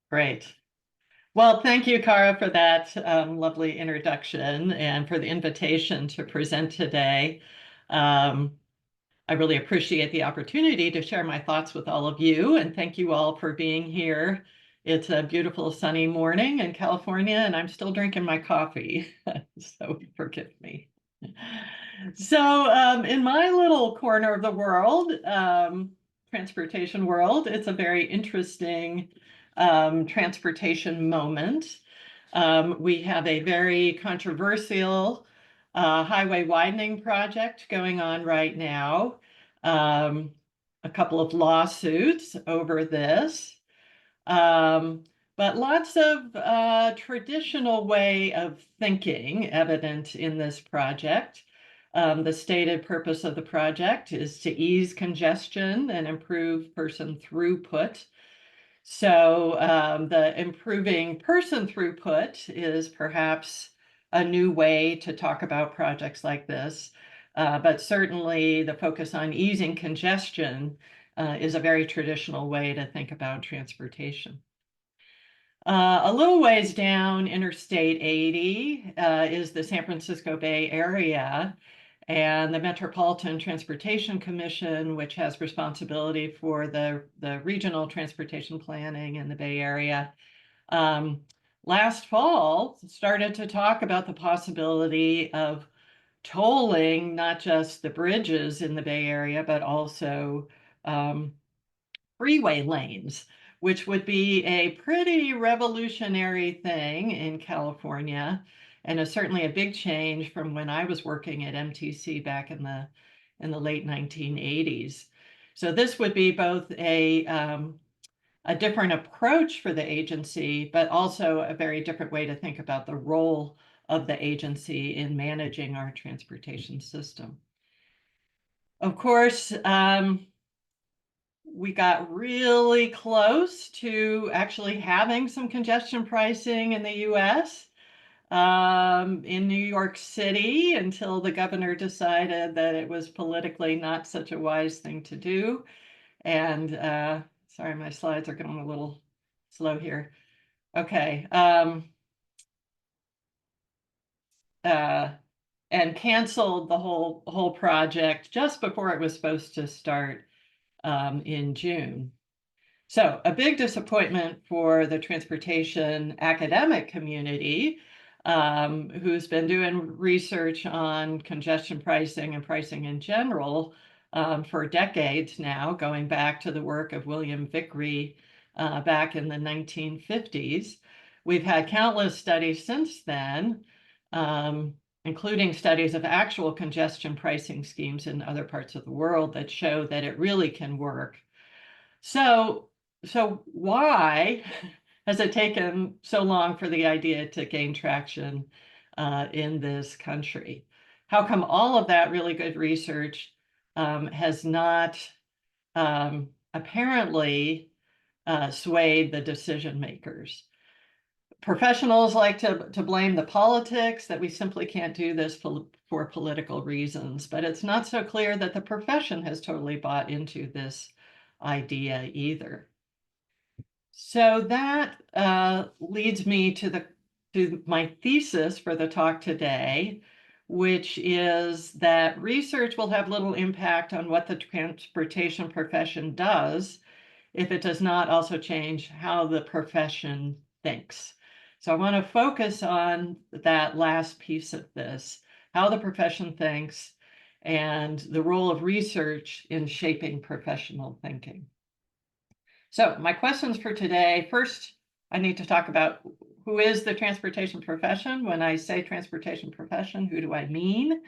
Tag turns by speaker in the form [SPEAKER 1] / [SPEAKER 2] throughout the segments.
[SPEAKER 1] Great. Well, thank you, Cara, for that lovely introduction and for the invitation to present today. Um, I really appreciate the opportunity to share my thoughts with all of you, and thank you all for being here. It's a beautiful sunny morning in California, and I'm still drinking my coffee, so forgive me. So, in my little corner of the world, transportation world, it's a very interesting transportation moment. We have a very controversial highway widening project going on right now. Um, a couple of lawsuits over this. Um, but lots of traditional way of thinking evident in this project. The stated purpose of the project is to ease congestion and improve person throughput. So the improving person throughput is perhaps a new way to talk about projects like this. But certainly the focus on easing congestion is a very traditional way to think about transportation. A little ways down Interstate 80 is the San Francisco Bay Area and the Metropolitan Transportation Commission, which has responsibility for the regional transportation planning in the Bay Area. Last fall, started to talk about the possibility of tolling not just the bridges in the Bay Area, but also freeway lanes, which would be a pretty revolutionary thing in California, and is certainly a big change from when I was working at MTC back in the late 1980s. So this would be both a different approach for the agency, but also a very different way to think about the role of the agency in managing our transportation system. Of course, we got really close to actually having some congestion pricing in the US. In New York City until the governor decided that it was politically not such a wise thing to do. And sorry, my slides are going a little slow here. Okay. And canceled the whole project just before it was supposed to start in June. So a big disappointment for the transportation academic community, who's been doing research on congestion pricing and pricing in general for decades now, going back to the work of William Vickrey back in the 1950s. We've had countless studies since then, including studies of actual congestion pricing schemes in other parts of the world that show that it really can work. So why has it taken so long for the idea to gain traction in this country? How come all of that really good research has not apparently swayed the decision makers? Professionals like to blame the politics, that we simply can't do this for political reasons, but it's not so clear that the profession has totally bought into this idea either. So that leads me to my thesis for the talk today, which is that research will have little impact on what the transportation profession does if it does not also change how the profession thinks. So I want to focus on that last piece of this, how the profession thinks and the role of research in shaping professional thinking. So my questions for today, first, I need to talk about who is the transportation profession. When I say transportation profession, who do I mean?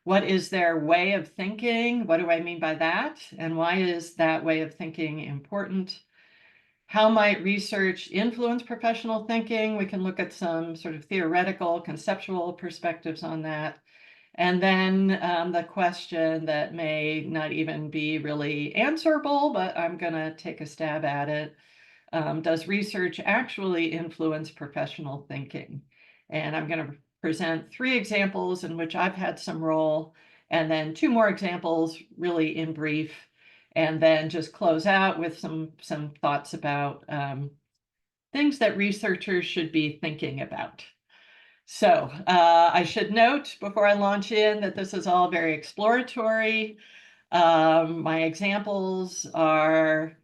[SPEAKER 1] What is their way of thinking? What do I mean by that? And why is that way of thinking important? How might research influence professional thinking? We can look at some sort of theoretical, conceptual perspectives on that. And then the question that may not even be really answerable, but I'm going to take a stab at it. Does research actually influence professional thinking? And I'm going to present 3 examples in which I've had some role, and then 2 more examples really in brief, and then just close out with some thoughts about things that researchers should be thinking about. So I should note before I launch in that this is all very exploratory. My examples are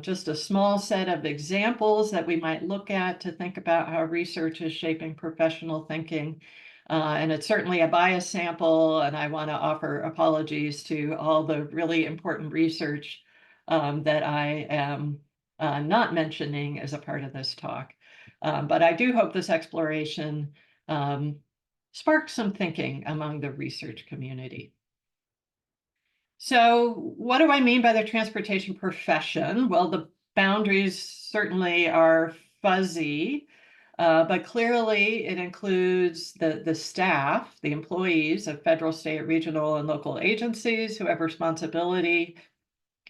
[SPEAKER 1] just a small set of examples that we might look at to think about how research is shaping professional thinking. And it's certainly a bias sample, and I want to offer apologies to all the really important research that I am not mentioning as a part of this talk. But I do hope this exploration sparks some thinking among the research community. So what do I mean by the transportation profession? Well, the boundaries certainly are fuzzy, but clearly it includes the staff, the employees of federal, state, regional, and local agencies who have responsibility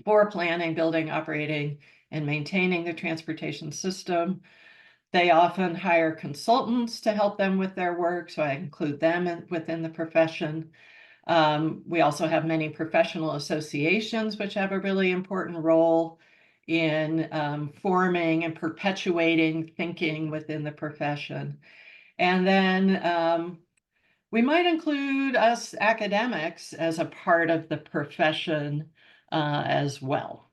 [SPEAKER 1] for planning, building, operating, and maintaining the transportation system. They often hire consultants to help them with their work, so I include them within the profession. We also have many professional associations, which have a really important role in forming and perpetuating thinking within the profession. And then we might include us academics as a part of the profession as well.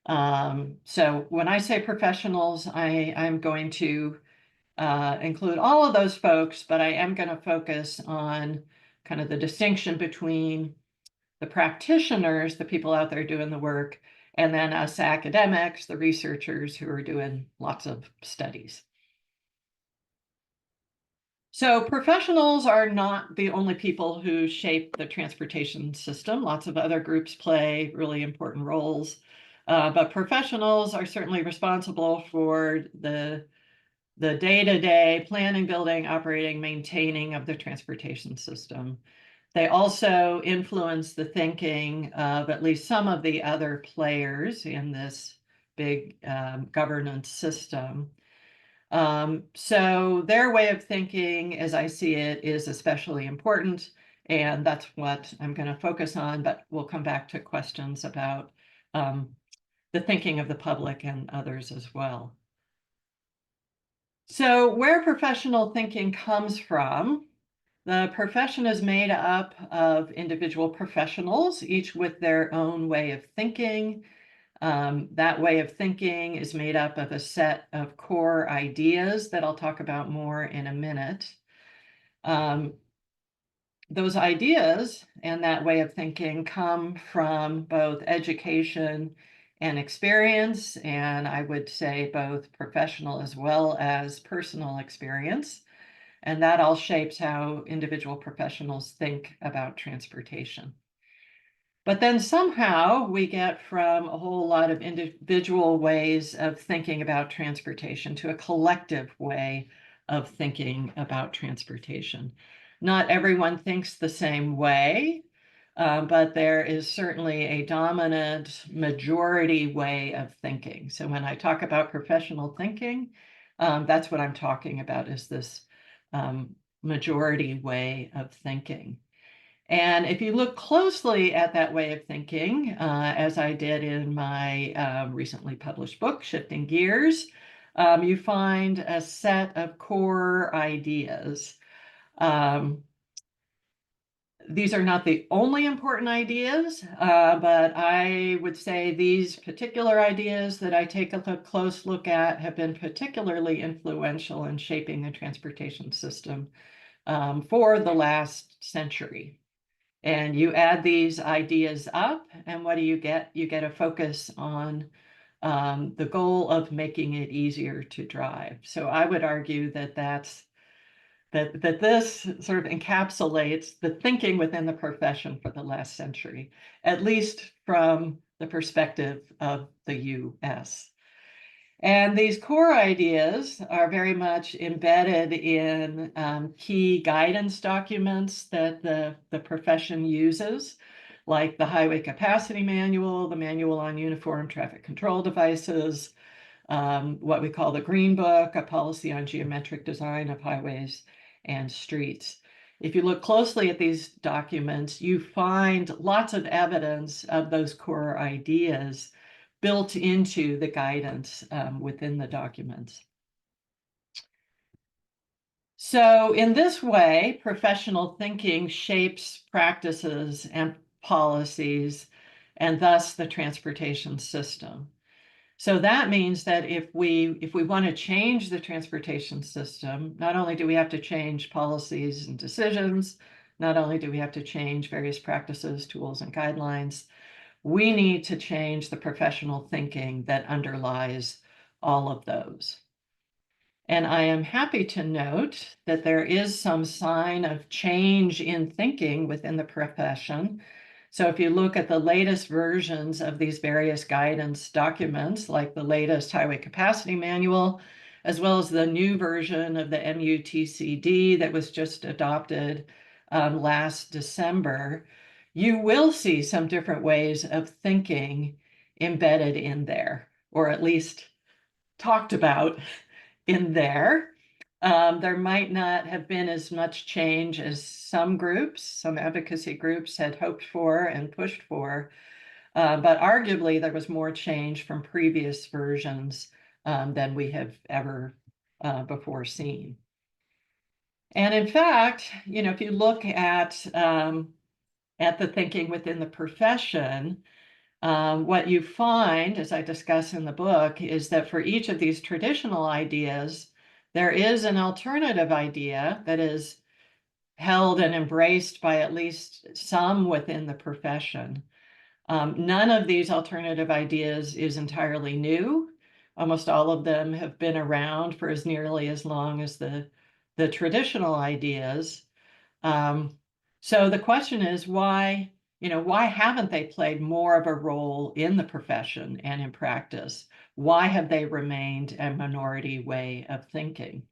[SPEAKER 1] So when I say professionals, I'm going to include all of those folks, but I am going to focus on kind of the distinction between the practitioners, the people out there doing the work, and then us academics, the researchers who are doing lots of studies. So professionals are not the only people who shape the transportation system. Lots of other groups play really important roles, but professionals are certainly responsible for the day-to-day planning, building, operating, maintaining of the transportation system. They also influence the thinking of at least some of the other players in this big governance system. So their way of thinking, as I see it, is especially important, and that's what I'm going to focus on, but we'll come back to questions about the thinking of the public and others as well. So where professional thinking comes from, the profession is made up of individual professionals, each with their own way of thinking. That way of thinking is made up of a set of core ideas that I'll talk about more in a minute. Those ideas and that way of thinking come from both education and experience, and I would say both professional as well as personal experience. And that all shapes how individual professionals think about transportation. But then somehow we get from a whole lot of individual ways of thinking about transportation to a collective way of thinking about transportation. Not everyone thinks the same way, but there is certainly a dominant majority way of thinking. So when I talk about professional thinking, that's what I'm talking about, is this majority way of thinking. And if you look closely at that way of thinking, as I did in my recently published book, Shifting Gears, you find a set of core ideas. These are not the only important ideas, but I would say these particular ideas that I take a close look at have been particularly influential in shaping the transportation system for the last century. And you add these ideas up, and what do you get? You get a focus on the goal of making it easier to drive. So I would argue that that this sort of encapsulates the thinking within the profession for the last century, at least from the perspective of the US. And these core ideas are very much embedded in key guidance documents that the profession uses, like the Highway Capacity Manual, the Manual on Uniform Traffic Control Devices, what we call the Green Book, a policy on geometric design of highways and streets. If you look closely at these documents, you find lots of evidence of those core ideas built into the guidance within the documents. So in this way, professional thinking shapes practices and policies, and thus the transportation system. So that means that if we want to change the transportation system, not only do we have to change policies and decisions, not only do we have to change various practices, tools, and guidelines, we need to change the professional thinking that underlies all of those. And I am happy to note that there is some sign of change in thinking within the profession. So if you look at the latest versions of these various guidance documents, like the latest Highway Capacity Manual, as well as the new version of the MUTCD that was just adopted last December, you will see some different ways of thinking embedded in there, or at least talked about in there. There might not have been as much change as some groups, some advocacy groups had hoped for and pushed for, but arguably there was more change from previous versions than we have ever before seen. And in fact, if you look at the thinking within the profession, what you find, as I discuss in the book, is that for each of these traditional ideas, there is an alternative idea that is held and embraced by at least some within the profession. None of these alternative ideas is entirely new. Almost all of them have been around for as nearly as long as the traditional ideas. So the question is why haven't they played more of a role in the profession and in practice? Why have they remained a minority way of thinking?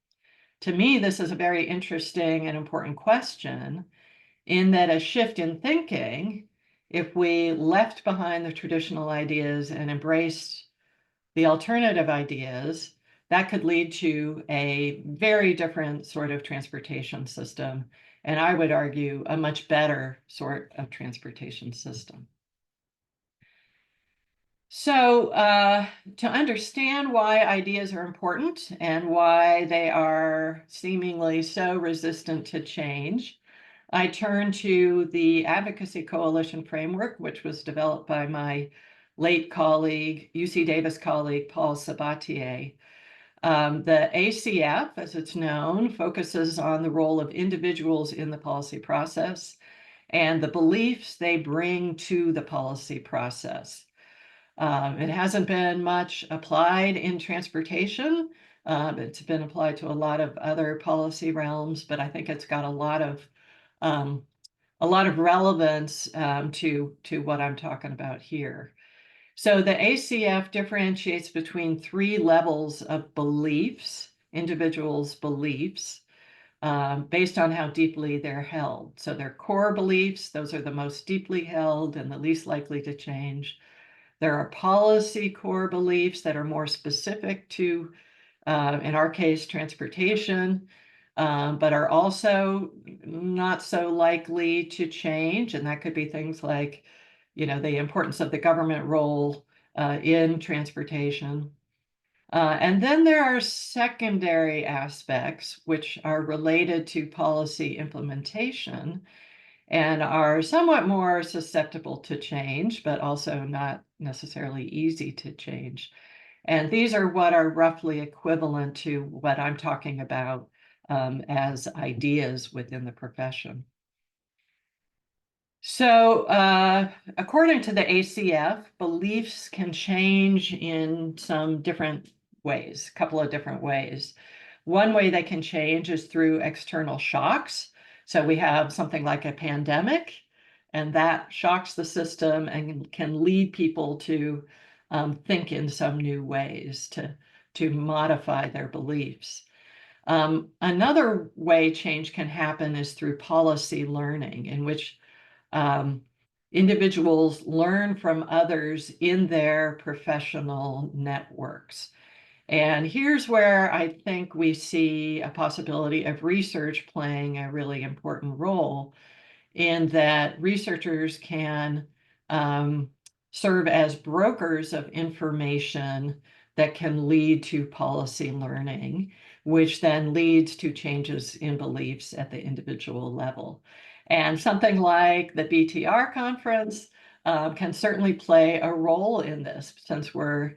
[SPEAKER 1] To me, this is a very interesting and important question, in that a shift in thinking, if we left behind the traditional ideas and embraced the alternative ideas, that could lead to a very different sort of transportation system, and I would argue a much better sort of transportation system. So to understand why ideas are important and why they are seemingly so resistant to change, I turn to the Advocacy Coalition framework, which was developed by my late colleague, UC Davis colleague, Paul Sabatier. The ACF, as it's known, focuses on the role of individuals in the policy process and the beliefs they bring to the policy process. It hasn't been much applied in transportation. It's been applied to a lot of other policy realms, but I think it's got a lot of relevance to what I'm talking about here. So the ACF differentiates between three levels of beliefs, individuals' beliefs, based on how deeply they're held. So their core beliefs, those are the most deeply held and the least likely to change. There are policy core beliefs that are more specific to, in our case, transportation, but are also not so likely to change. And that could be things like, the importance of the government role in transportation. And then there are secondary aspects which are related to policy implementation and are somewhat more susceptible to change, but also not necessarily easy to change. And these are what are roughly equivalent to what I'm talking about as ideas within the profession. So according to the ACF, beliefs can change in some different ways, a couple of different ways. One way they can change is through external shocks. So we have something like a pandemic, and that shocks the system and can lead people to think in some new ways, to modify their beliefs. Another way change can happen is through policy learning, in which individuals learn from others in their professional networks. And here's where I think we see a possibility of research playing a really important role, in that researchers can serve as brokers of information that can lead to policy learning, which then leads to changes in beliefs at the individual level. And something like the BTR conference can certainly play a role in this, since we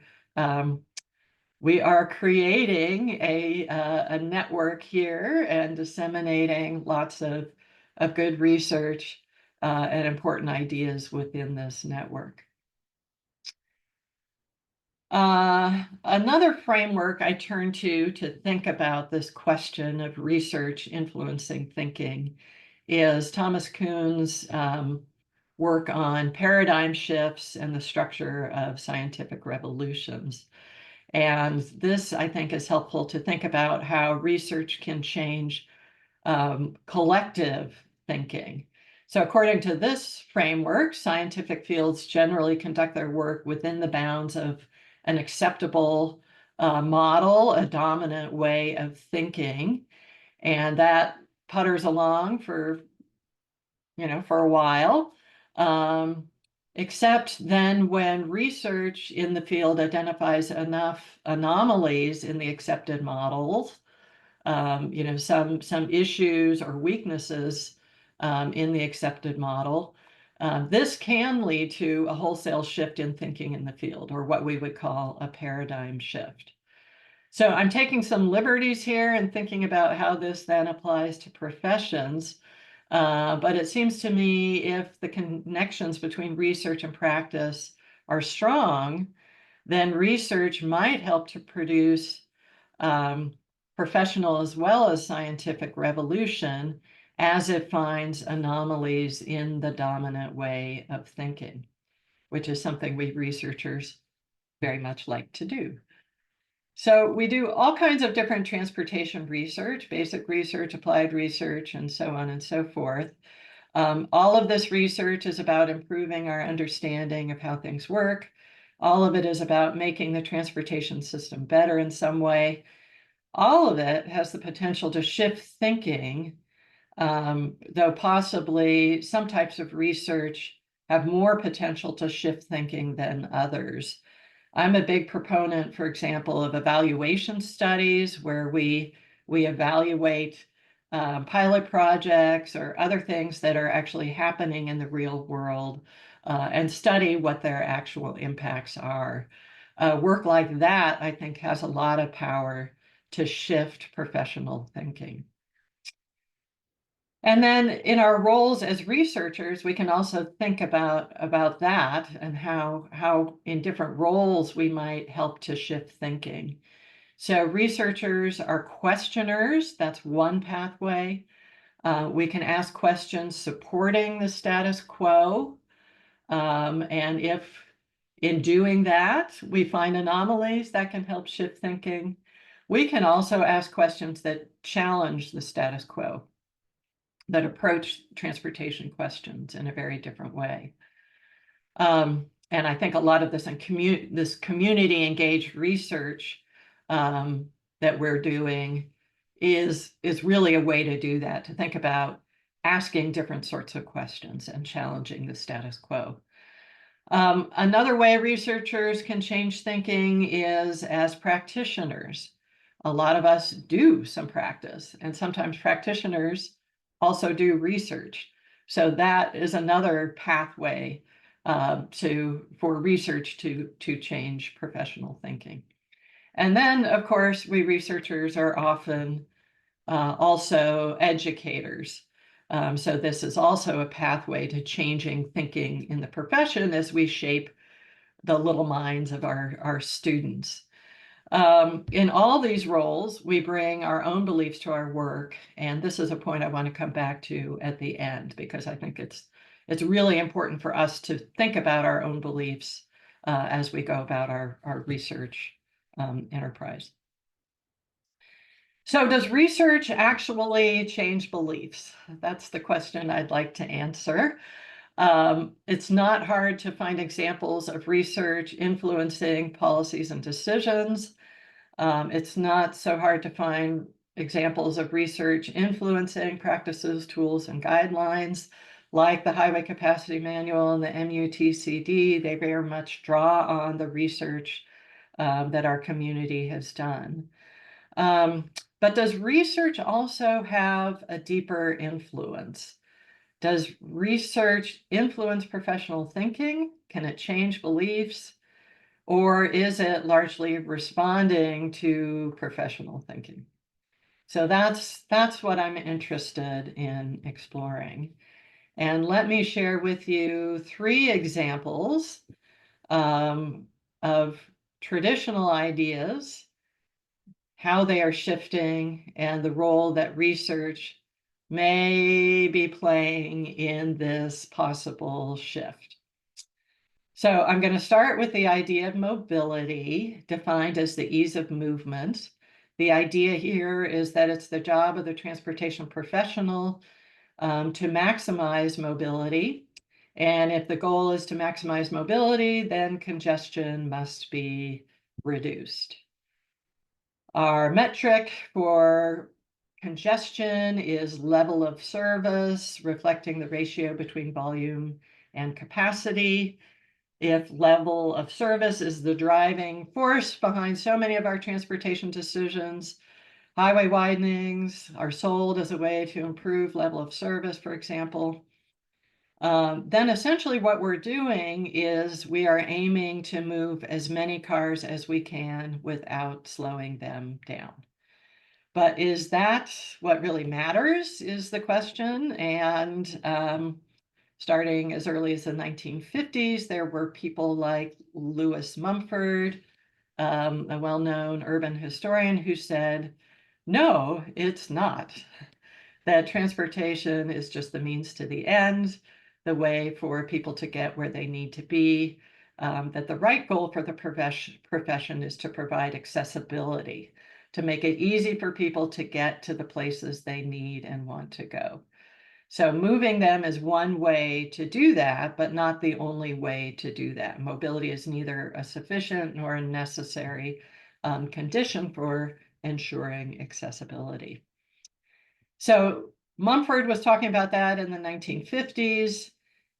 [SPEAKER 1] are creating a network here and disseminating lots of good research and important ideas within this network. Another framework I turn to think about this question of research influencing thinking is Thomas Kuhn's work on paradigm shifts and the structure of scientific revolutions. And this, I think, is helpful to think about how research can change collective thinking. So according to this framework, scientific fields generally conduct their work within the bounds of an acceptable model, a dominant way of thinking, and that putters along for a while. Except then when research in the field identifies enough anomalies in the accepted models, some issues or weaknesses in the accepted model, this can lead to a wholesale shift in thinking in the field, or what we would call a paradigm shift. So I'm taking some liberties here and thinking about how this then applies to professions. But it seems to me if the connections between research and practice are strong, then research might help to produce professional as well as scientific revolution as it finds anomalies in the dominant way of thinking, which is something we researchers very much like to do. So we do all kinds of different transportation research, basic research, applied research, and so on and so forth. All of this research is about improving our understanding of how things work. All of it is about making the transportation system better in some way. All of it has the potential to shift thinking, though possibly some types of research have more potential to shift thinking than others. I'm a big proponent, for example, of evaluation studies where we evaluate pilot projects or other things that are actually happening in the real world and study what their actual impacts are. Work like that, I think, has a lot of power to shift professional thinking. And then in our roles as researchers, we can also think about that and how in different roles we might help to shift thinking. So researchers are questioners. That's one pathway. We can ask questions supporting the status quo. And if in doing that, we find anomalies that can help shift thinking, we can also ask questions that challenge the status quo, that approach transportation questions in a very different way. And I think a lot of this this community engaged research that we're doing is really a way to do that, to think about asking different sorts of questions and challenging the status quo. Another way researchers can change thinking is as practitioners. A lot of us do some practice, and sometimes practitioners also do research. So that is another pathway for research to change professional thinking. And then, of course, we researchers are often also educators. So this is also a pathway to changing thinking in the profession as we shape the little minds of our students. In all these roles, we bring our own beliefs to our work, and this is a point I want to come back to at the end, because I think it's really important for us to think about our own beliefs as we go about our research enterprise. So does research actually change beliefs? That's the question I'd like to answer. It's not hard to find examples of research influencing policies and decisions. It's not so hard to find examples of research influencing practices, tools, and guidelines. like the Highway Capacity Manual and the MUTCD, they very much draw on the research that our community has done. But does research also have a deeper influence? Does research influence professional thinking? Can it change beliefs? Or is it largely responding to professional thinking? So that's what I'm interested in exploring. And let me share with you 3 examples of traditional ideas, how they are shifting, and the role that research may be playing in this possible shift. So I'm going to start with the idea of mobility, defined as the ease of movement. The idea here is that it's the job of the transportation professional to maximize mobility. And if the goal is to maximize mobility, then congestion must be reduced. Our metric for congestion is level of service, reflecting the ratio between volume and capacity. If level of service is the driving force behind so many of our transportation decisions, highway widenings are sold as a way to improve level of service, for example. Then essentially what we're doing is we are aiming to move as many cars as we can without slowing them down. But is that what really matters, is the question. And starting as early as the 1950s, there were people like Lewis Mumford, a well-known urban historian, who said, no, it's not. That transportation is just the means to the end, the way for people to get where they need to be, that the right goal for the profession is to provide accessibility, to make it easy for people to get to the places they need and want to go. So moving them is one way to do that, but not the only way to do that. Mobility is neither a sufficient nor a necessary condition for ensuring accessibility. So Mumford was talking about that in the 1950s.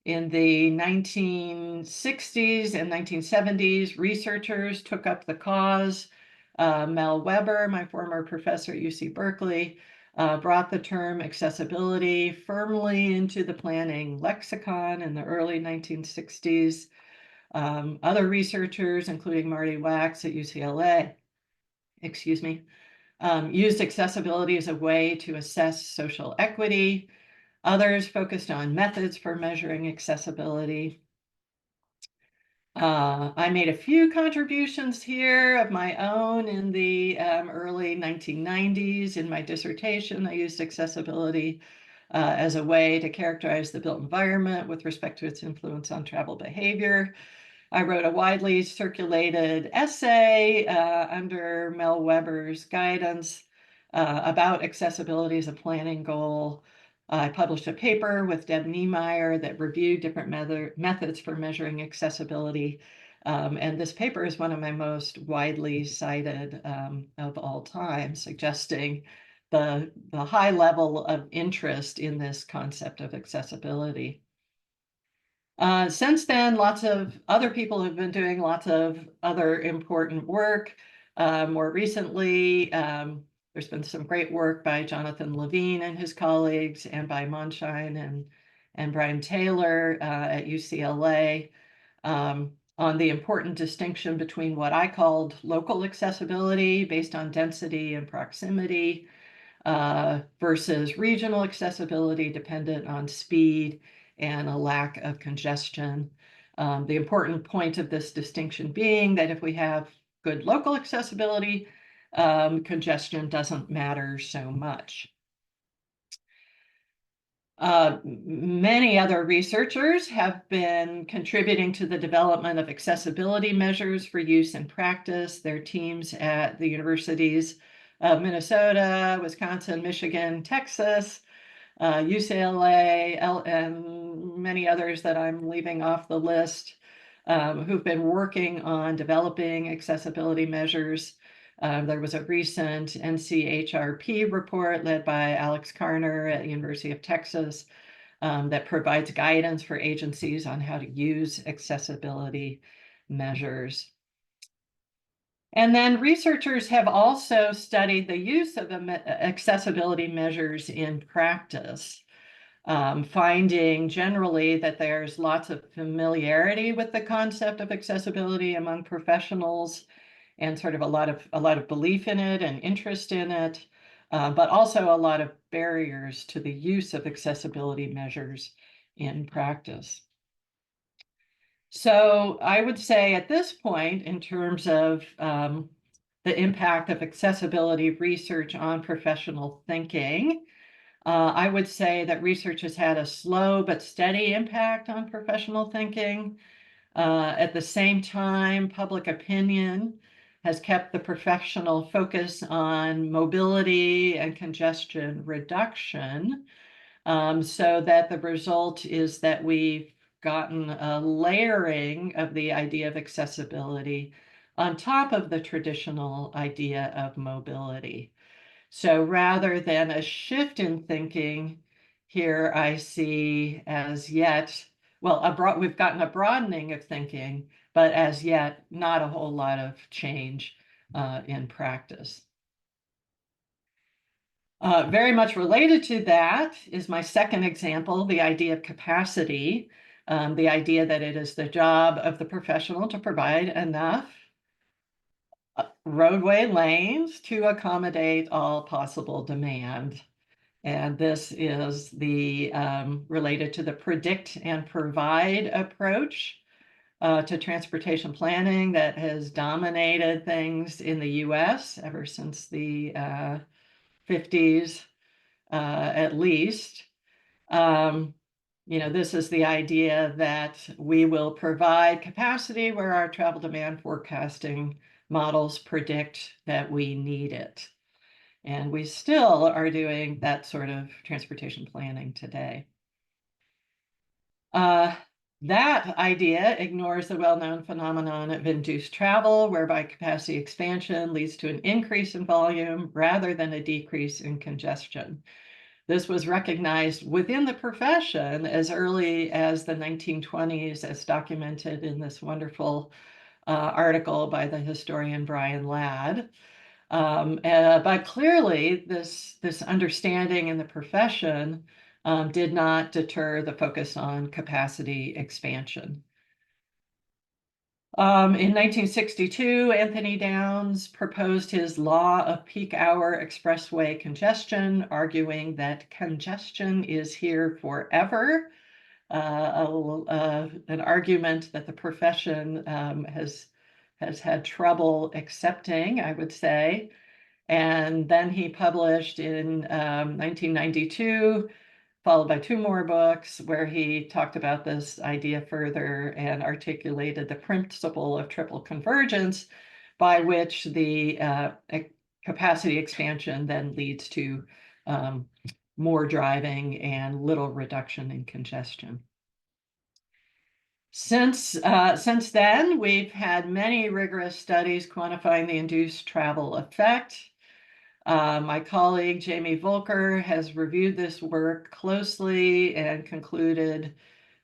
[SPEAKER 1] In the 1960s and 1970s, researchers took up the cause. Mel Weber, my former professor at UC Berkeley, brought the term accessibility firmly into the planning lexicon in the early 1960s. Other researchers, including Marty Wax at UCLA, used accessibility as a way to assess social equity. Others focused on methods for measuring accessibility. I made a few contributions here of my own in the early 1990s. In my dissertation, I used accessibility as a way to characterize the built environment with respect to its influence on travel behavior. I wrote a widely circulated essay under Mel Weber's guidance about accessibility as a planning goal. I published a paper with Deb Niemeyer that reviewed different methods for measuring accessibility. And this paper is one of my most widely cited of all time, suggesting the high level of interest in this concept of accessibility. Since then, lots of other people have been doing lots of other important work. More recently, there's been some great work by Jonathan Levine and his colleagues, and by Monshine and Brian Taylor at UCLA on the important distinction between what I called local accessibility based on density and proximity versus regional accessibility dependent on speed and a lack of congestion. The important point of this distinction being that if we have good local accessibility, congestion doesn't matter so much. Many other researchers have been contributing to the development of accessibility measures for use in practice. Their teams at the universities of Minnesota, Wisconsin, Michigan, Texas, UCLA, and many others that I'm leaving off the list, who've been working on developing accessibility measures. There was a recent NCHRP report led by Alex Karner at the University of Texas that provides guidance for agencies on how to use accessibility measures. And then researchers have also studied the use of accessibility measures in practice, finding generally that there's lots of familiarity with the concept of accessibility among professionals, and sort of a lot of belief in it and interest in it, but also a lot of barriers to the use of accessibility measures in practice. So I would say at this point, in terms of the impact of accessibility research on professional thinking, I would say that research has had a slow but steady impact on professional thinking. At the same time, public opinion has kept the professional focus on mobility and congestion reduction, so that the result is that we've gotten a layering of the idea of accessibility on top of the traditional idea of mobility. So rather than a shift in thinking, here I see as yet, well, we've gotten a broadening of thinking, but as yet, not a whole lot of change in practice. Very much related to that is my second example, the idea of capacity, the idea that it is the job of the professional to provide enough roadway lanes to accommodate all possible demand. And this is the related to the predict and provide approach to transportation planning that has dominated things in the US ever since the 50s, at least. This is the idea that we will provide capacity where our travel demand forecasting models predict that we need it. And we still are doing that sort of transportation planning today. That idea ignores the well-known phenomenon of induced travel, whereby capacity expansion leads to an increase in volume rather than a decrease in congestion. This was recognized within the profession as early as the 1920s, as documented in this wonderful article by the historian Brian Ladd. But clearly, this understanding in the profession did not deter the focus on capacity expansion. In 1962, Anthony Downs proposed his law of peak hour expressway congestion, arguing that congestion is here forever, an argument that the profession has had trouble accepting, I would say. And then he published in 1992, followed by two more books, where he talked about this idea further and articulated the principle of triple convergence, by which the capacity expansion then leads to more driving and little reduction in congestion. Since then, we've had many rigorous studies quantifying the induced travel effect. My colleague Jamie Volker has reviewed this work closely and concluded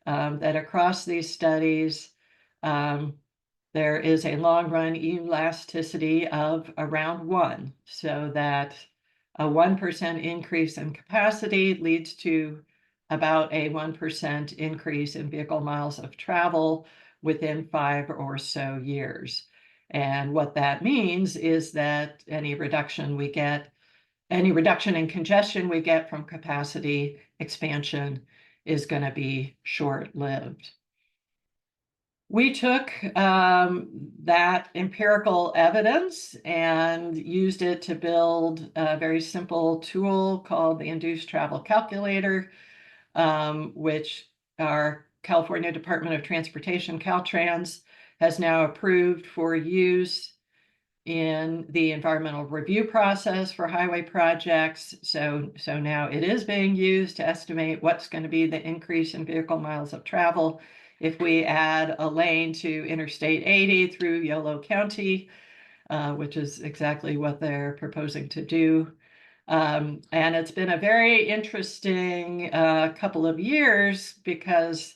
[SPEAKER 1] that across these studies, there is a long-run elasticity of around 1, so that a 1% increase in capacity leads to about a 1% increase in vehicle miles of travel within 5 or so years. And what that means is that any reduction in congestion we get from capacity expansion is going to be short-lived. We took that empirical evidence and used it to build a very simple tool called the Induced Travel Calculator, which our California Department of Transportation, Caltrans, has now approved for use in the environmental review process for highway projects. So now it is being used to estimate what's going to be the increase in vehicle miles of travel if we add a lane to Interstate 80 through Yolo County, which is exactly what they're proposing to do. And it's been a very interesting couple of years because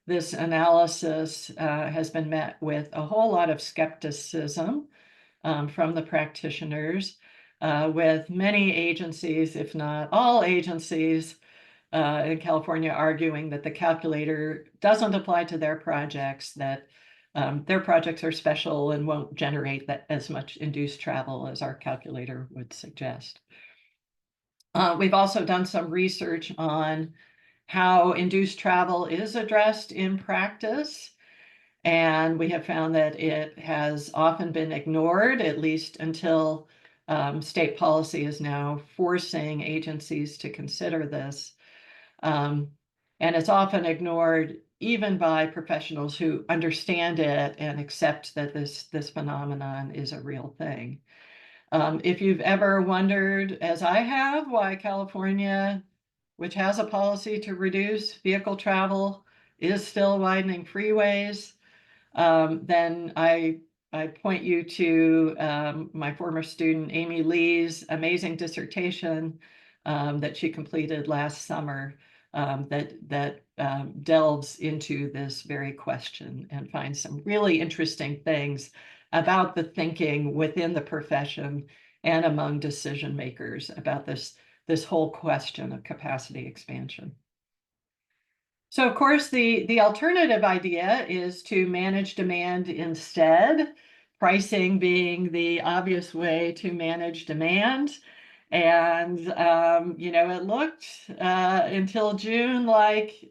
[SPEAKER 1] this analysis has been met with a whole lot of skepticism from the practitioners, with many agencies, if not all agencies, in California arguing that the calculator doesn't apply to their projects, that their projects are special and won't generate as much induced travel as our calculator would suggest. We've also done some research on how induced travel is addressed in practice, and we have found that it has often been ignored, at least until state policy is now forcing agencies to consider this. And it's often ignored even by professionals who understand it and accept that this phenomenon is a real thing. If you've ever wondered, as I have, why California, which has a policy to reduce vehicle travel, is still widening freeways, then I point you to my former student Amy Lee's amazing dissertation that she completed last summer, that delves into this very question and finds some really interesting things about the thinking within the profession and among decision makers about this whole question of capacity expansion. So of course, the alternative idea is to manage demand instead, pricing being the obvious way to manage demand. And, it looked until June like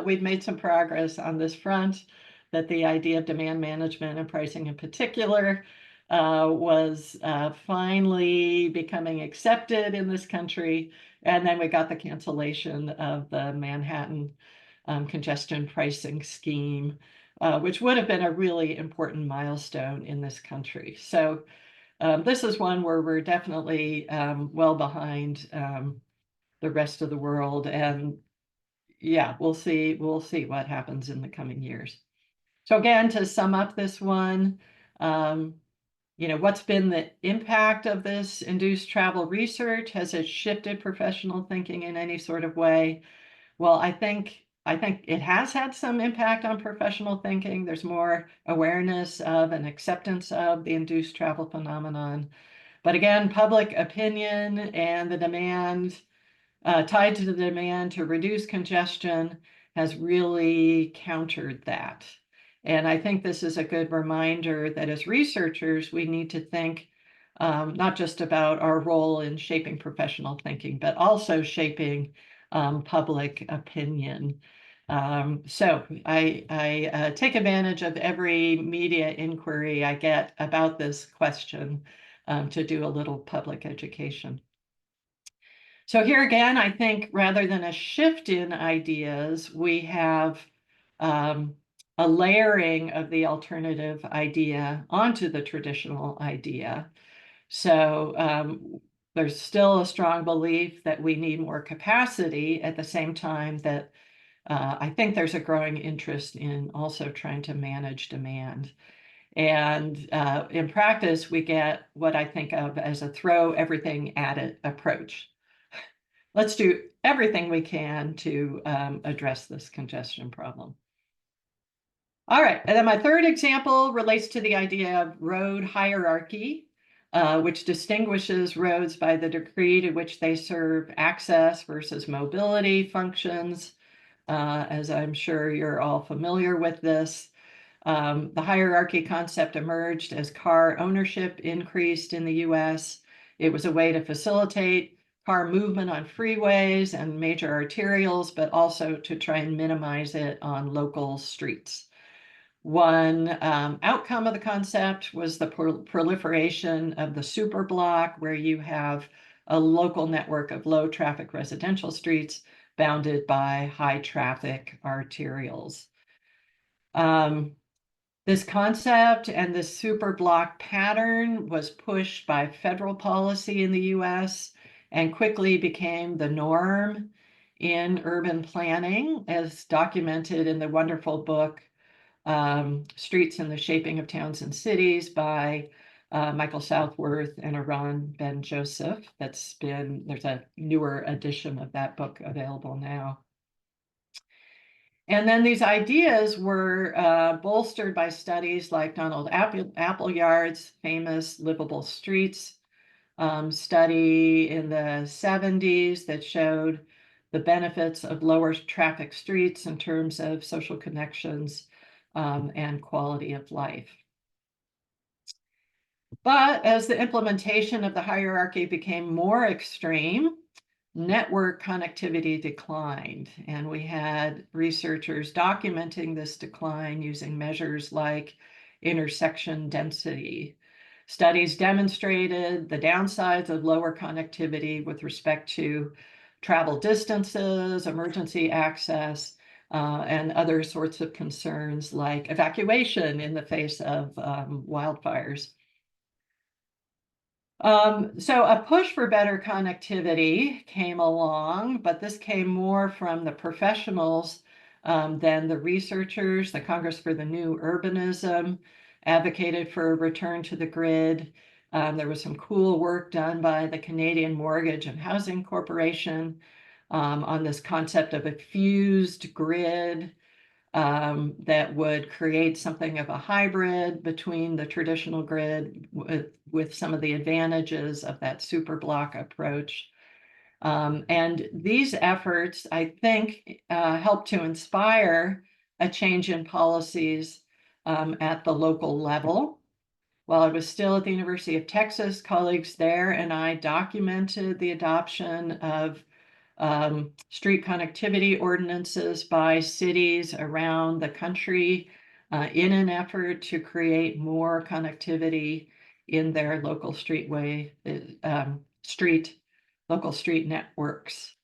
[SPEAKER 1] we'd made some progress on this front, that the idea of demand management and pricing in particular was finally becoming accepted in this country. And then we got the cancellation of the Manhattan congestion pricing scheme, which would have been a really important milestone in this country. So this is one where we're definitely well behind the rest of the world. And yeah, we'll see what happens in the coming years. So again, to sum up this one, what's been the impact of this induced travel research? Has it shifted professional thinking in any sort of way? Well, I think it has had some impact on professional thinking. There's more awareness of and acceptance of the induced travel phenomenon. But again, public opinion and the demand tied to the demand to reduce congestion has really countered that. And I think this is a good reminder that as researchers, we need to think not just about our role in shaping professional thinking, but also shaping public opinion. So I take advantage of every media inquiry I get about this question to do a little public education. So here again, I think rather than a shift in ideas, we have a layering of the alternative idea onto the traditional idea. So there's still a strong belief that we need more capacity, at the same time that I think there's a growing interest in also trying to manage demand. And in practice, we get what I think of as a throw everything at it approach. Let's do everything we can to address this congestion problem. All right, and then my third example relates to the idea of road hierarchy, which distinguishes roads by the degree to which they serve access versus mobility functions. As I'm sure you're all familiar with this. The hierarchy concept emerged as car ownership increased in the US. It was a way to facilitate car movement on freeways and major arterials, but also to try and minimize it on local streets. One outcome of the concept was the proliferation of the superblock, where you have a local network of low traffic residential streets bounded by high traffic arterials. This concept and this superblock pattern was pushed by federal policy in the US and quickly became the norm in urban planning, as documented in the wonderful book Streets and the Shaping of Towns and Cities by Michael Southworth and Aron Ben Joseph. There's a newer edition of that book available now. And then these ideas were bolstered by studies like Donald Appleyard's famous Livable Streets study in the 70s that showed the benefits of lower traffic streets in terms of social connections and quality of life. But as the implementation of the hierarchy became more extreme, network connectivity declined, and we had researchers documenting this decline using measures like intersection density. Studies demonstrated the downsides of lower connectivity with respect to travel distances, emergency access, and other sorts of concerns like evacuation in the face of wildfires. So a push for better connectivity came along, but this came more from the professionals than the researchers. The Congress for the New Urbanism advocated for a return to the grid. There was some cool work done by the Canadian Mortgage and Housing Corporation on this concept of a fused grid that would create something of a hybrid between the traditional grid with some of the advantages of that super block approach. And these efforts, I think, helped to inspire a change in policies at the local level. While I was still at the University of Texas, colleagues there and I documented the adoption of street connectivity ordinances by cities around the country in an effort to create more connectivity in their local local street networks.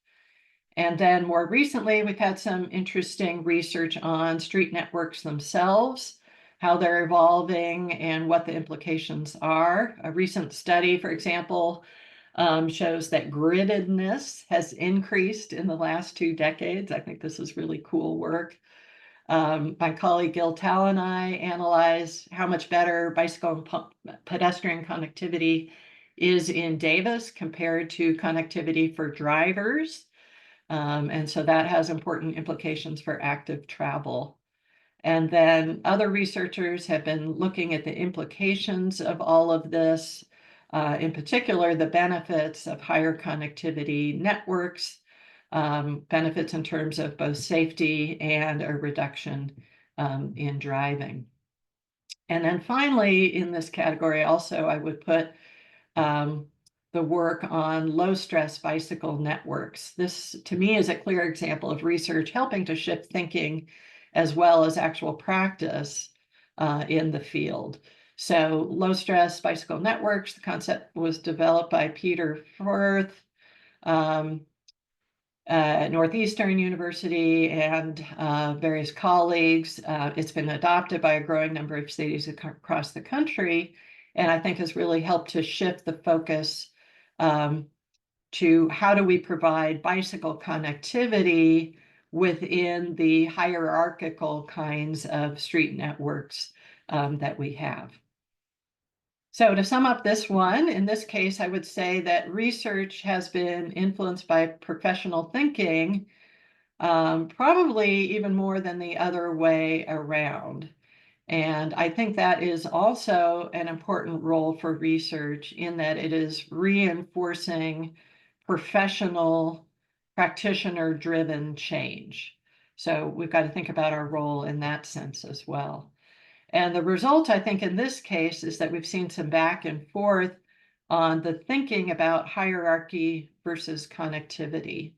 [SPEAKER 1] And then more recently, we've had some interesting research on street networks themselves, how they're evolving and what the implications are. A recent study, for example, shows that griddedness has increased in the last 2 decades. I think this is really cool work. My colleague Gil Tal and I analyze how much better bicycle and pedestrian connectivity is in Davis compared to connectivity for drivers. And so that has important implications for active travel. And then other researchers have been looking at the implications of all of this, in particular, the benefits of higher connectivity networks, benefits in terms of both safety and a reduction in driving. And then finally, in this category also, I would put the work on low-stress bicycle networks. This, to me, is a clear example of research helping to shift thinking as well as actual practice in the field. So low-stress bicycle networks, the concept was developed by Peter Firth, Northeastern University, and various colleagues. It's been adopted by a growing number of cities across the country, and I think has really helped to shift the focus to how do we provide bicycle connectivity within the hierarchical kinds of street networks that we have. So to sum up this one, in this case, I would say that research has been influenced by professional thinking, probably even more than the other way around. And I think that is also an important role for research in that it is reinforcing professional, practitioner-driven change. So we've got to think about our role in that sense as well. And the result, I think, in this case is that we've seen some back and forth on the thinking about hierarchy versus connectivity.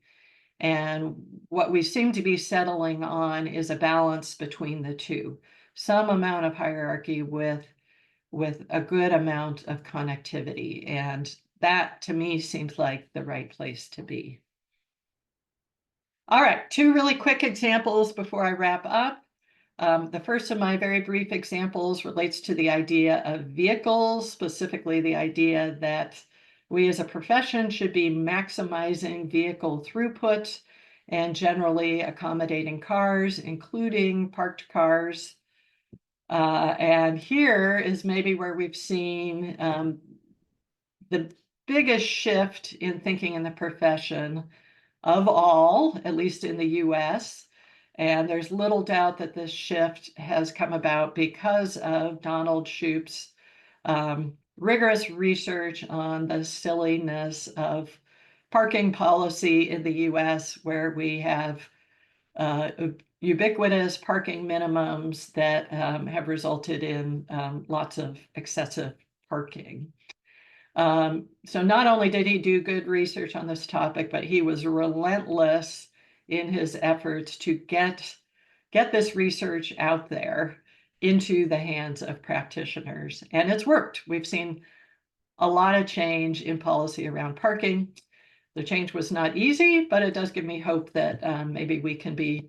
[SPEAKER 1] And what we seem to be settling on is a balance between the two. Some amount of hierarchy with a good amount of connectivity. And that, to me, seems like the right place to be. All right, 2 really quick examples before I wrap up. The first of my very brief examples relates to the idea of vehicles, specifically the idea that we as a profession should be maximizing vehicle throughput and generally accommodating cars, including parked cars. And here is maybe where we've seen the biggest shift in thinking in the profession of all, at least in the US. And there's little doubt that this shift has come about because of Donald Shoup's rigorous research on the silliness of parking policy in the US, where we have ubiquitous parking minimums that have resulted in lots of excessive parking. So not only did he do good research on this topic, but he was relentless in his efforts to get this research out there into the hands of practitioners. And it's worked. We've seen a lot of change in policy around parking. The change was not easy, but it does give me hope that maybe we can be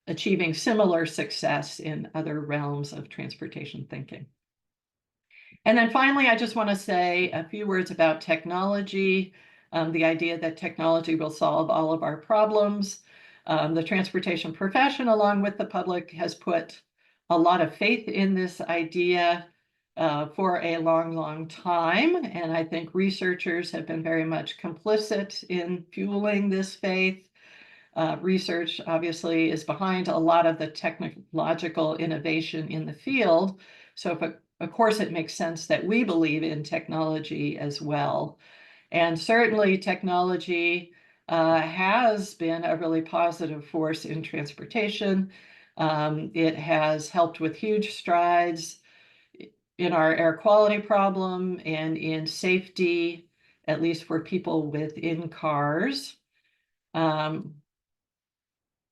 [SPEAKER 1] achieving similar success in other realms of transportation thinking. And then finally, I just want to say a few words about technology, the idea that technology will solve all of our problems. The transportation profession, along with the public, has put a lot of faith in this idea for a long, long time. And I think researchers have been very much complicit in fueling this faith. Research obviously is behind a lot of the technological innovation in the field. So of course, it makes sense that we believe in technology as well. And certainly technology has been a really positive force in transportation. It has helped with huge strides in our air quality problem and in safety, at least for people within cars.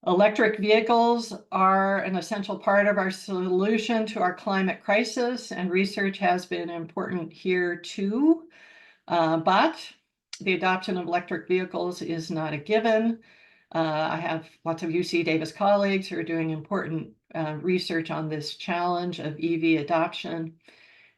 [SPEAKER 1] Electric vehicles are an essential part of our solution to our climate crisis, and research has been important here too. But the adoption of electric vehicles is not a given. I have lots of UC Davis colleagues who are doing important research on this challenge of EV adoption.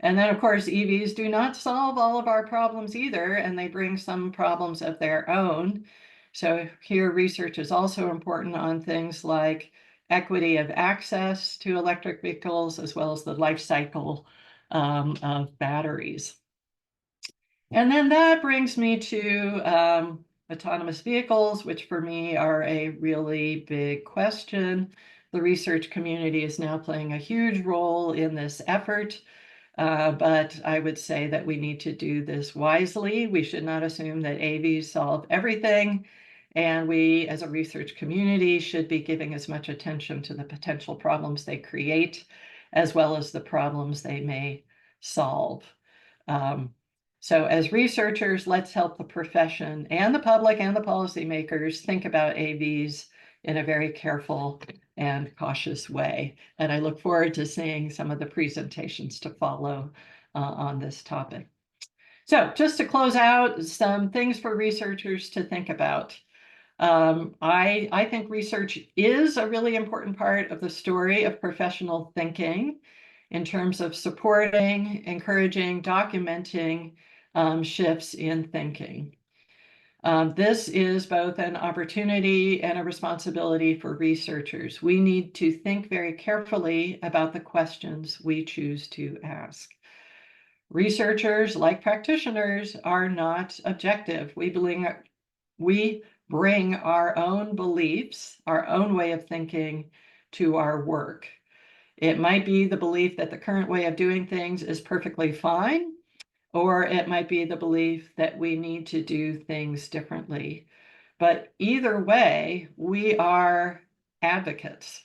[SPEAKER 1] And then, of course, EVs do not solve all of our problems either, and they bring some problems of their own. So here, research is also important on things like equity of access to electric vehicles, as well as the life cycle of batteries. And then that brings me to autonomous vehicles, which for me are a really big question. The research community is now playing a huge role in this effort. But I would say that we need to do this wisely. We should not assume that AVs solve everything. And we, as a research community, should be giving as much attention to the potential problems they create, as well as the problems they may solve. So as researchers, let's help the profession and the public and the policymakers think about AVs in a very careful and cautious way. And I look forward to seeing some of the presentations to follow on this topic. So just to close out, some things for researchers to think about. I think research is a really important part of the story of professional thinking in terms of supporting, encouraging, documenting shifts in thinking. This is both an opportunity and a responsibility for researchers. We need to think very carefully about the questions we choose to ask. Researchers, like practitioners, are not objective. We bring our own beliefs, our own way of thinking to our work. It might be the belief that the current way of doing things is perfectly fine, or it might be the belief that we need to do things differently. But either way, we are advocates,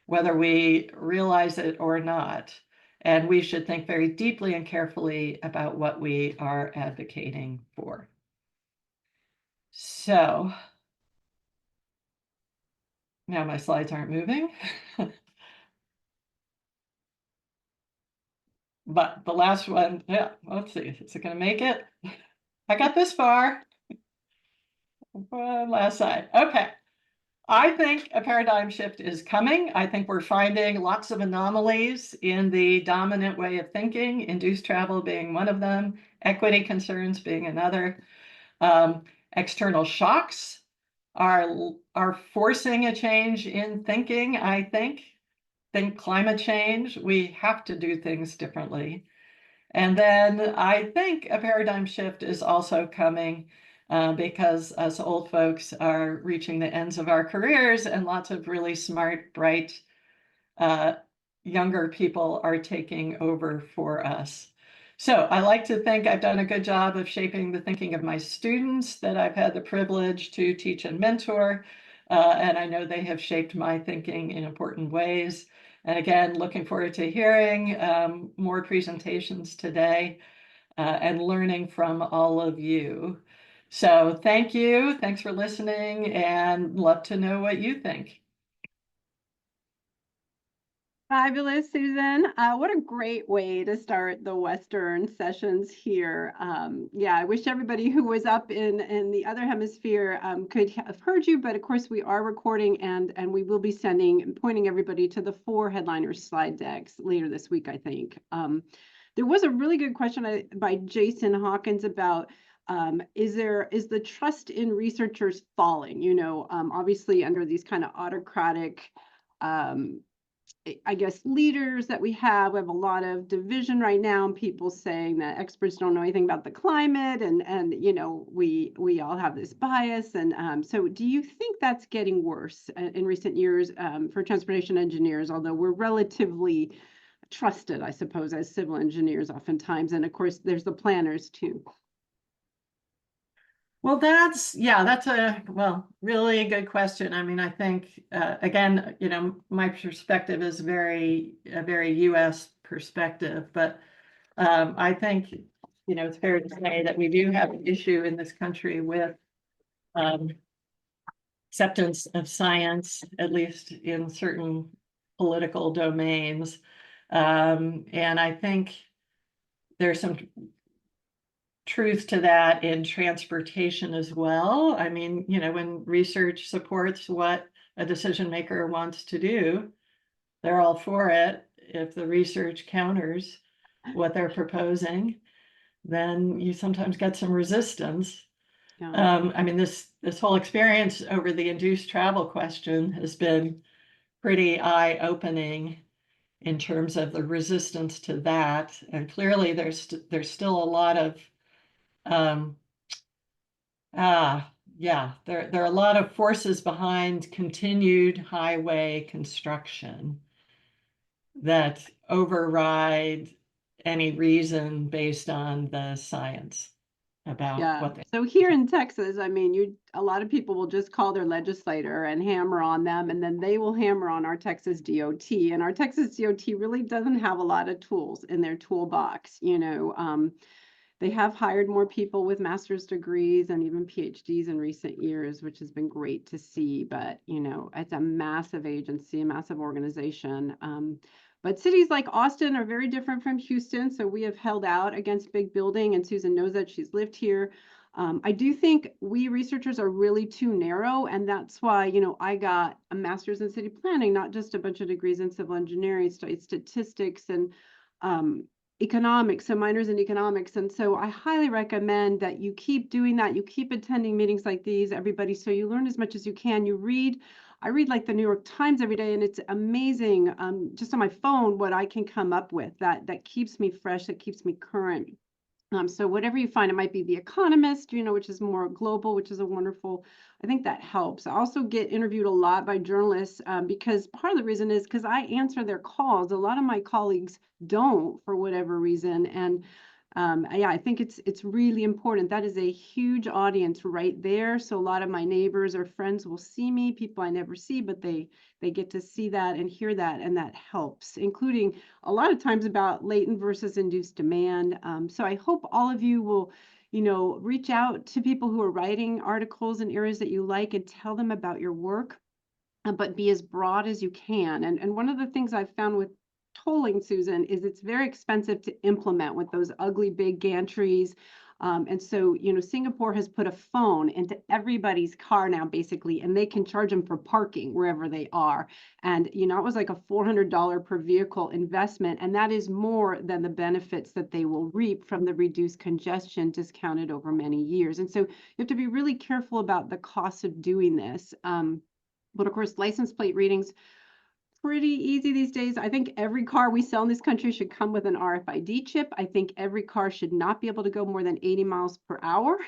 [SPEAKER 1] whether we realize it or not. And we should think very deeply and carefully about what we are advocating for. So now my slides aren't moving. But the last one, yeah, let's see, is it going to make it? I got this far. Last slide. Okay. I think a paradigm shift is coming. I think we're finding lots of anomalies in the dominant way of thinking, induced travel being one of them, equity concerns being another. External shocks are forcing a change in thinking, I think. think climate change, we have to do things differently. And then I think a paradigm shift is also coming because us old folks are reaching the ends of our careers, and lots of really smart, bright uh, younger people are taking over for us. So I like to think I've done a good job of shaping the thinking of my students that I've had the privilege to teach and mentor. And I know they have shaped my thinking in important ways. And again, looking forward to hearing more presentations today and learning from all of you. So thank you. Thanks for listening, and love to know what you think.
[SPEAKER 2] Fabulous, Susan. What a great way to start the Western sessions here. Yeah, I wish everybody who was up in the other hemisphere could have heard you, but of course we are recording and we will be pointing everybody to the 4 headliner slide decks later this week, I think. There was a really good question by Jason Hawkins about is the trust in researchers falling? You know, obviously under these kind of autocratic I guess leaders that we have a lot of division right now, and people saying that experts don't know anything about the climate, and you know we all have this bias, and so do you think that's getting worse in recent years for transportation engineers? Although we're relatively trusted, I suppose, as civil engineers oftentimes, and of course there's the planners too.
[SPEAKER 1] Well, that's a really good question. I mean, I think again, my perspective is a very U.S. perspective, but I think it's fair to say that we do have an issue in this country with um, acceptance of science, at least in certain political domains, and I think there's some truth to that in transportation as well. I mean, when research supports what a decision maker wants to do, they're all for it. If the research counters what they're proposing, then you sometimes get some resistance.
[SPEAKER 2] Yeah.
[SPEAKER 1] I mean, this whole experience over the induced travel question has been pretty eye-opening in terms of the resistance to that. And clearly there's still a lot of um, yeah, there are a lot of forces behind continued highway construction that override any reason based on the science about
[SPEAKER 2] Yeah.
[SPEAKER 1] what they.
[SPEAKER 2] So here in Texas, I mean, a lot of people will just call their legislator and hammer on them, and then they will hammer on our Texas DOT. And our Texas DOT really doesn't have a lot of tools in their toolbox. You know, they have hired more people with master's degrees and even PhDs in recent years, which has been great to see. But, you know, it's a massive agency, a massive organization. But cities like Austin are very different from Houston. So we have held out against big building, and Susan knows that she's lived here. I do think we researchers are really too narrow, and that's why, you know, I got a master's in city planning, not just a bunch of degrees in civil engineering, statistics, and economics, so minors in economics. And so I highly recommend that you keep doing that. You keep attending meetings like these, everybody, so you learn as much as you can. I read like the New York Times every day, and it's amazing just on my phone what I can come up with that keeps me fresh, that keeps me current. So whatever you find, it might be The Economist, you know, which is more global, which is a wonderful, I think that helps. I also get interviewed a lot by journalists because part of the reason is because I answer their calls. A lot of my colleagues don't for whatever reason. And yeah, I think it's really important. That is a huge audience right there. So a lot of my neighbors or friends will see me, people I never see, but they get to see that and hear that, and that helps, including a lot of times about latent versus induced demand. So I hope all of you will, you know, reach out to people who are writing articles in areas that you like and tell them about your work, but be as broad as you can. And one of the things I've found with tolling, Susan, is it's very expensive to implement with those ugly big gantries. And so, you know, Singapore has put a phone into everybody's car now, basically, and they can charge them for parking wherever they are. And, you know, it was like a $400 per vehicle investment, and that is more than the benefits that they will reap from the reduced congestion discounted over many years. And so you have to be really careful about the cost of doing this. But of course, license plate readings pretty easy these days. I think every car we sell in this country should come with an RFID chip. I think every car should not be able to go more than 80 miles per hour.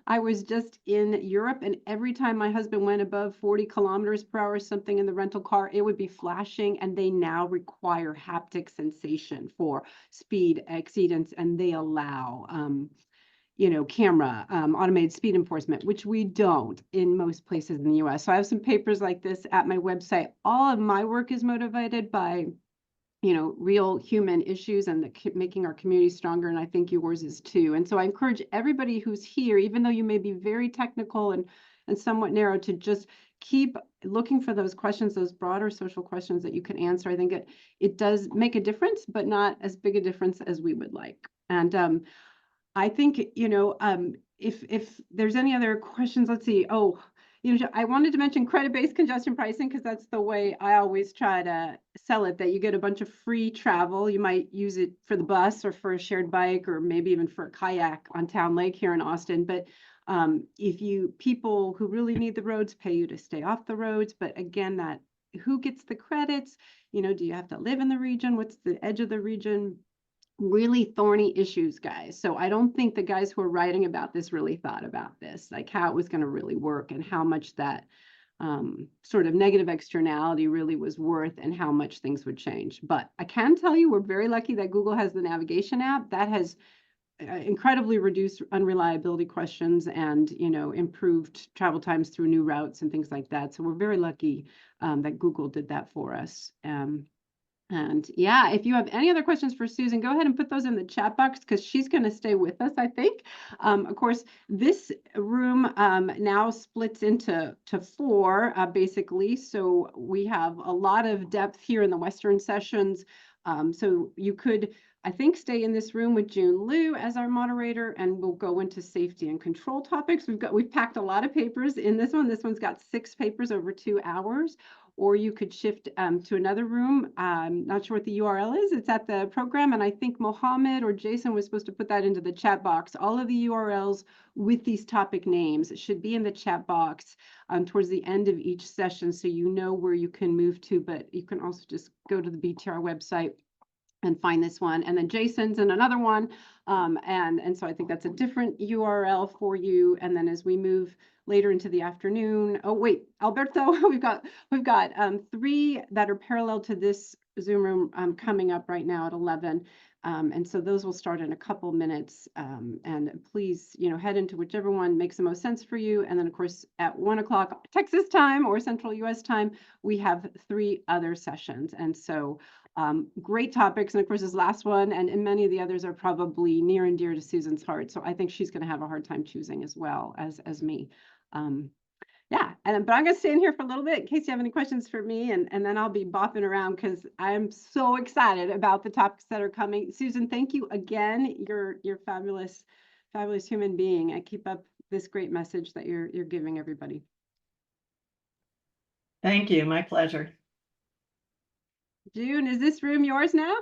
[SPEAKER 2] I was just in Europe, and every time my husband went above 40 kilometers per hour, something in the rental car, it would be flashing. And they now require haptic sensation for speed exceedance, and they allow camera, automated speed enforcement, which we don't in most places in the US. So I have some papers like this at my website. All of my work is motivated by, real human issues and making our community stronger. And I think yours is too. And so I encourage everybody who's here, even though you may be very technical and somewhat narrow, to just keep looking for those questions, those broader social questions that you can answer. I think it does make a difference, but not as big a difference as we would like. And I think, if there's any other questions, let's see. Oh, I wanted to mention credit-based congestion pricing, because that's the way I always try to sell it, that you get a bunch of free travel. You might use it for the bus or for a shared bike, or maybe even for a kayak on Town Lake here in Austin. But if people who really need the roads pay you to stay off the roads, but again, that who gets the credits? Do you have to live in the region? What's the edge of the region? Really thorny issues, guys. So I don't think the guys who are writing about this really thought about this, like how it was going to really work and how much that sort of negative externality really was worth and how much things would change. But I can tell you, we're very lucky that Google has the navigation app that has incredibly reduced unreliability questions and improved travel times through new routes and things like that. So we're very lucky that Google did that for us. And yeah, if you have any other questions for Susan, go ahead and put those in the chat box, because she's going to stay with us, I think. Of course, this room now splits into four, basically. So we have a lot of depth here in the Western sessions. So you could, I think, stay in this room with June Liu as our moderator, and we'll go into safety and control topics. We've packed a lot of papers in this one. This one's got 6 papers over 2 hours. Or you could shift to another room. I'm not sure what the URL is. It's at the program, and I think Mohammed or Jason was supposed to put that into the chat box. All of the URLs with these topic names should be in the chat box towards the end of each session, so you know where you can move to, but you can also just go to the BTR website and find this one. And then Jason's in another one. And so I think that's a different URL for you. And then as we move later into the afternoon, oh wait, Alberto, we've got 3 that are parallel to this Zoom room coming up right now at 11. And so those will start in a couple minutes. And please, head into whichever one makes the most sense for you. And then of course, at 1 o'clock Texas time or Central US time, we have 3 other sessions. And so great topics. And of course, this last one and many of the others are probably near and dear to Susan's heart. So I think she's going to have a hard time choosing as well as me. Yeah, but I'm going to stay in here for a little bit in case you have any questions for me, and then I'll be bopping around because I'm so excited about the topics that are coming. Susan, thank you again. You're fabulous, fabulous human being. I keep up this great message that you're giving everybody.
[SPEAKER 1] Thank you. My pleasure.
[SPEAKER 2] June, is this room yours now?